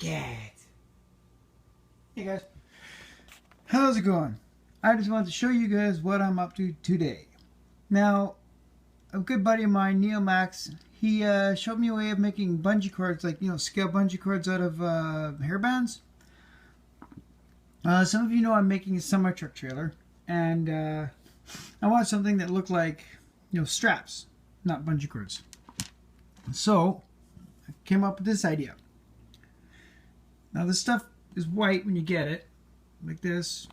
cat. Hey guys, how's it going? I just wanted to show you guys what I'm up to today. Now, a good buddy of mine, Neil Max, he showed me a way of making bungee cords, like, scale bungee cords out of hair bands. Some of you know I'm making a semi-truck trailer, and I want something that looked like, straps, not bungee cords. So, I came up with this idea. Now, this stuff is white when you get it, like this.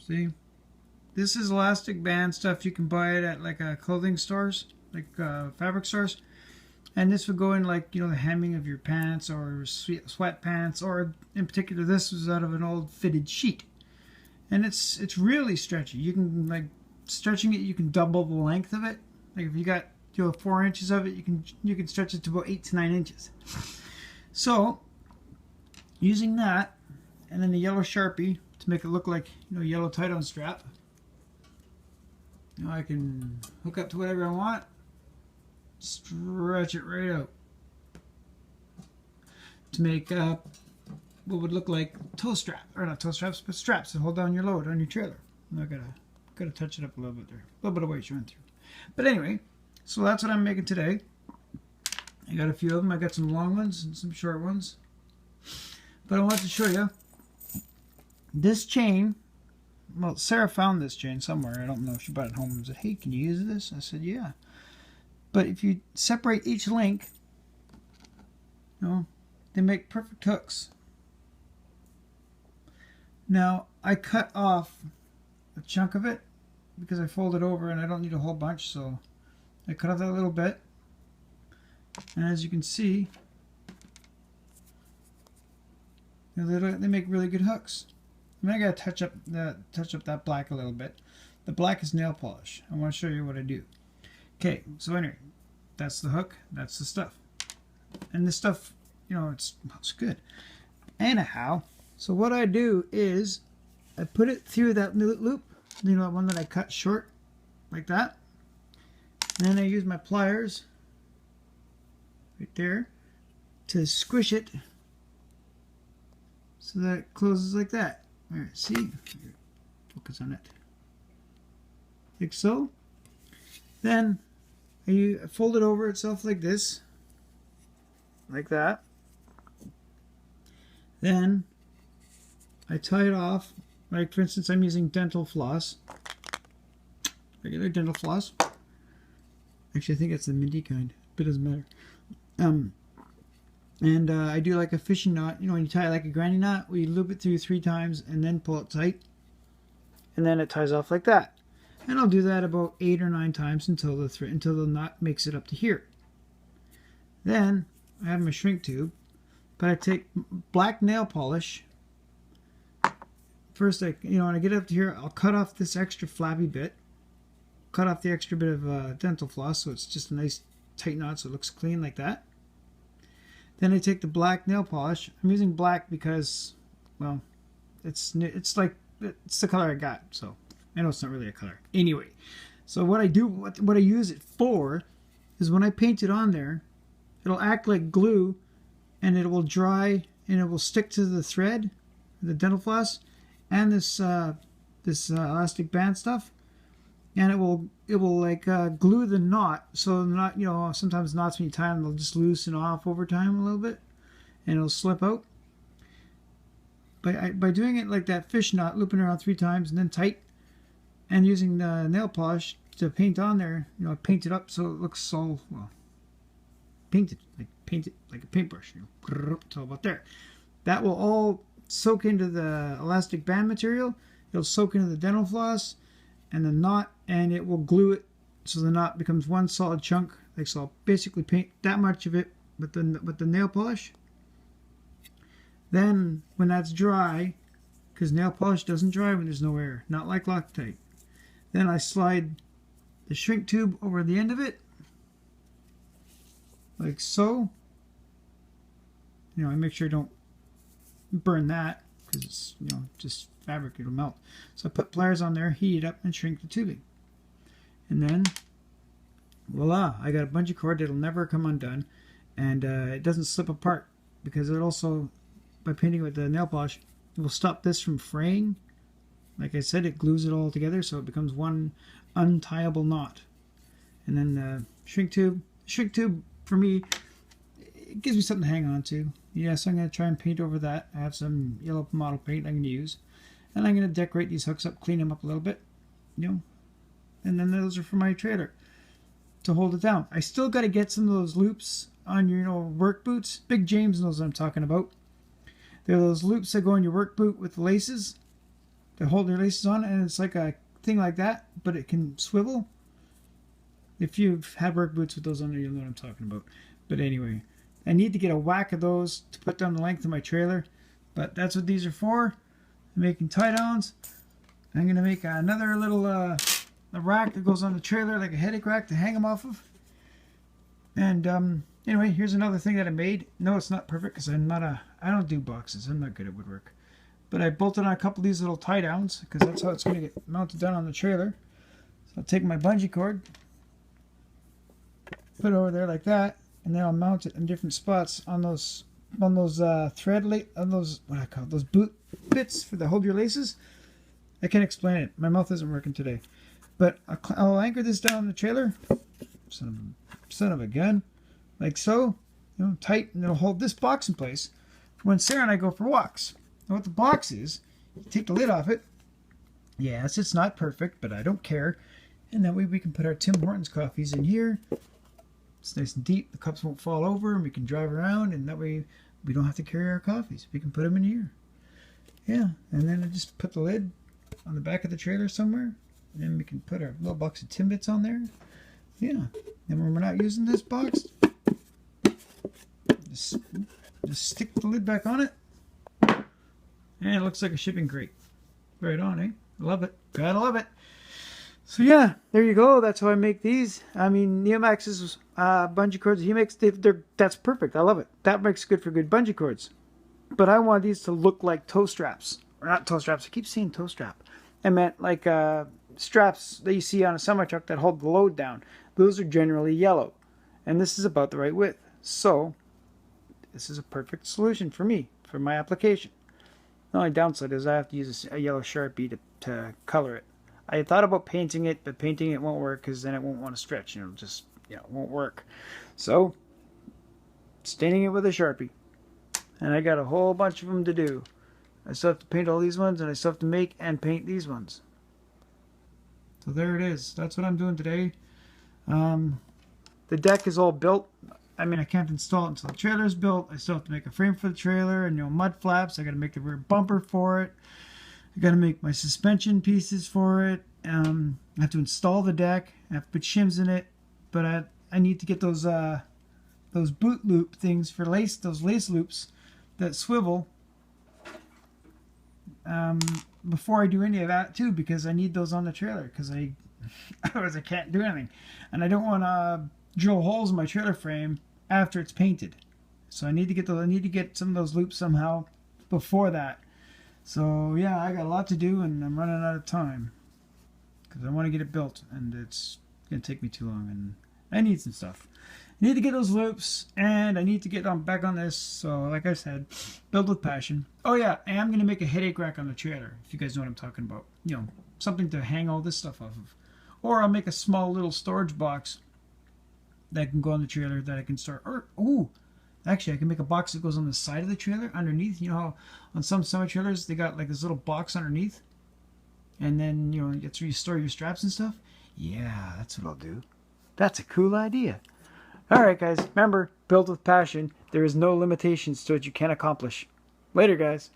See? This is elastic band stuff. You can buy it at like clothing stores, like fabric stores. And this would go in like, the hemming of your pants or sweatpants, or in particular this was out of an old fitted sheet. And it's really stretchy. You can, like, stretching it, you can double the length of it. Like if you got 4 inches of it, you can stretch it to about 8 to 9 inches. So using that and then the yellow Sharpie to make it look like, yellow tie-down strap. I can hook up to whatever I want, stretch it right out to make what would look like toe strap, or not toe straps, but straps that hold down your load on your trailer. I gotta touch it up a little bit there, a little bit of weight showing through. But anyway, so that's what I'm making today. I got a few of them. I got some long ones and some short ones. But I wanted to show you this chain. Well, Sarah found this chain somewhere. I don't know if she brought it home and said, "Hey, can you use this?" I said, "Yeah." But if you separate each link, they make perfect hooks. Now, I cut off a chunk of it because I folded over and I don't need a whole bunch, so I cut off that little bit. And as you can see, they make really good hooks. I mean, I gotta touch up that black a little bit. The black is nail polish. I want to show you what I do. Okay, so anyway, that's the hook. That's the stuff. And this stuff, it's good. Anyhow, so what I do is I put it through that loop, the one that I cut short, like that. And then I use my pliers right there to squish it so that it closes like that. All right, see? Focus on it. Like so. Then I fold it over itself like this. Like that. Then I tie it off. Like, for instance, I'm using dental floss. Regular dental floss. Actually, I think it's the minty kind, but it doesn't matter. And I do like a fishing knot. when you tie it like a granny knot, we loop it through 3 times and then pull it tight. And then it ties off like that. And I'll do that about 8 or 9 times until the knot makes it up to here. Then I have my shrink tube, but I take black nail polish. First, when I get up to here, I'll cut off this extra flabby bit. Cut off the extra bit of dental floss, so it's just a nice tight knot, so it looks clean like that. Then I take the black nail polish. I'm using black because, well, it's the color I got, so I know it's not really a color. Anyway, so what I do, what I use it for, is when I paint it on there, it'll act like glue, and it will dry, and it will stick to the thread, the dental floss, and this elastic band stuff, and it will like glue the knot. So the knot, sometimes knots when you tie them, they'll just loosen off over time a little bit, and it'll slip out. By doing it like that fish knot, looping around 3 times and then tight, and using the nail polish to paint on there, paint it up so it looks so, well, paint it like a paintbrush. It's all about there. That will all soak into the elastic band material. It'll soak into the dental floss and the knot, and it will glue it so the knot becomes one solid chunk. Like so, I'll basically paint that much of it with the nail polish. Then when that's dry, because nail polish doesn't dry when there's no air, not like Loctite, then I slide the shrink tube over the end of it, like so. I make sure I don't burn that because it's just fabric, it'll melt. So I put pliers on there, heat it up, and shrink the tubing. And then voila, I got a bungee cord that'll never come undone. and it doesn't slip apart, because it also, by painting with the nail polish, it will stop this from fraying. Like I said, it glues it all together so it becomes one untieable knot. And then the shrink tube. Shrink tube, for me, it gives me something to hang on to. Yeah, so I'm going to try and paint over that. I have some yellow model paint I'm going to use. And I'm going to decorate these hooks up, clean them up a little bit. You know, and then those are for my trailer to hold it down. I still got to get some of those loops on your, work boots. Big James knows what I'm talking about. They're those loops that go on your work boot with the laces that hold your laces on, and it's like a thing like that, but it can swivel. If you've had work boots with those on there, you'll know what I'm talking about. But anyway, I need to get a whack of those to put down the length of my trailer. But that's what these are for. I'm making tie-downs. I'm going to make another little a rack that goes on the trailer, like a headache rack to hang them off of. And anyway, here's another thing that I made. No, it's not perfect because I don't do boxes. I'm not good at woodwork. But I bolted on a couple of these little tie-downs because that's how it's going to get mounted down on the trailer. So I'll take my bungee cord, put it over there like that, and then I'll mount it in different spots on those those boot bits for the hold your laces. I can't explain it. My mouth isn't working today. But I'll anchor this down on the trailer. Son of a gun. Like so. Tight, and it'll hold this box in place for when Sarah and I go for walks. And what the box is, you take the lid off it. Yes, it's not perfect, but I don't care. And that way we can put our Tim Hortons coffees in here. It's nice and deep. The cups won't fall over, and we can drive around, and that way we don't have to carry our coffees. We can put them in here. Yeah, and then I just put the lid on the back of the trailer somewhere. And then we can put our little box of Timbits on there. Yeah, and when we're not using this box, just stick the lid back on it. And it looks like a shipping crate. Right on, eh? I love it. Gotta love it. So yeah, there you go. That's how I make these. I mean, Neomax's bungee cords he makes, that's perfect. I love it. That makes good for good bungee cords. But I want these to look like toe straps. Or not toe straps. I keep saying toe strap. I meant like straps that you see on a semi-truck that hold the load down. Those are generally yellow. And this is about the right width. So this is a perfect solution for me, for my application. The only downside is I have to use a yellow Sharpie to color it. I thought about painting it, but painting it won't work because then it won't want to stretch. It'll just, it won't work. So, staining it with a Sharpie. And I got a whole bunch of them to do. I still have to paint all these ones, and I still have to make and paint these ones. So there it is. That's what I'm doing today. The deck is all built. I mean, I can't install it until the trailer is built. I still have to make a frame for the trailer and mud flaps. I got to make the rear bumper for it. I got to make my suspension pieces for it. I have to install the deck. I have to put shims in it. But I need to get those boot loop things for those lace loops that swivel before I do any of that too, because I need those on the trailer because otherwise I can't do anything. And I don't want to drill holes in my trailer frame after it's painted. So I need to get some of those loops somehow before that. So yeah, I got a lot to do and I'm running out of time because I want to get it built and it's going to take me too long and I need some stuff. I need to get those loops and I need to get back on this. So like I said, build with passion. Oh yeah, and I'm going to make a headache rack on the trailer if you guys know what I'm talking about. Something to hang all this stuff off of. Or I'll make a small little storage box that can go on the trailer that I can store. Actually, I can make a box that goes on the side of the trailer underneath. You know how on some semi-trailers they got like this little box underneath? And then, that's where you store your straps and stuff? Yeah, that's what I'll do. That's a cool idea. Alright guys, remember, build with passion. There is no limitations to what you can accomplish. Later guys.